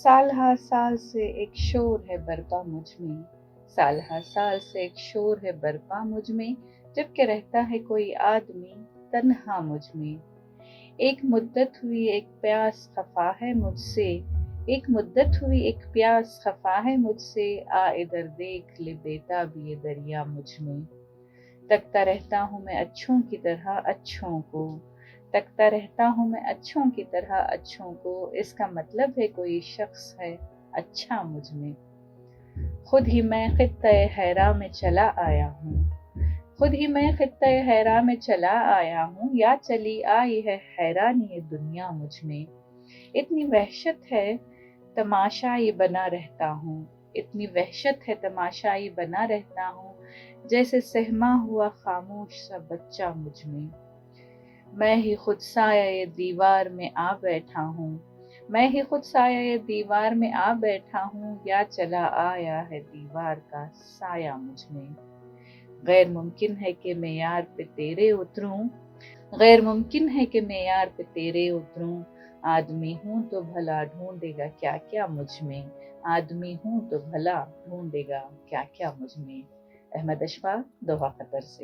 साल हर साल से एक शोर है बरपा मुझ में, साल हर साल से एक शोर है बरपा मुझ में, जबकि रहता है कोई आदमी तन्हा मुझ में। एक मुद्दत हुई एक प्यास खफा है मुझसे, एक मुद्दत हुई एक प्यास खफा है मुझसे, आ इधर देख ले बेताब ये दरिया मुझ में। तकता रहता हूँ मैं अच्छों की तरह अच्छों को, तकता रहता हूँ मैं अच्छों की तरह अच्छों को, इसका मतलब है कोई शख्स है अच्छा मुझ में। खुद ही मैं खित्ते हैरा में चला आया हूँ, खुद ही मैं खित्ते हैरा में चला आया हूँ, या चली आई है हैरानी ये दुनिया मुझ में। इतनी वहशत है तमाशाई बना रहता हूँ, इतनी वहशत है तमाशाई बना रहता हूँ, जैसे सहमा हुआ खामोश सा बच्चा मुझ में। मैं ही खुद साया ये दीवार में आ बैठा हूँ, मैं ही खुद साया ये दीवार में आ बैठा हूँ, या चला आया है दीवार का साया मुझ में। गैर मुमकिन है कि मैं यार पे तेरे उतरूं, गैर मुमकिन है कि मैं यार पे तेरे उतरूं, आदमी हूँ तो भला ढूंढेगा क्या क्या मुझ में, आदमी हूँ तो भला ढूंढेगा क्या क्या मुझ में। अहमद अशफाक, दोहा कतर से।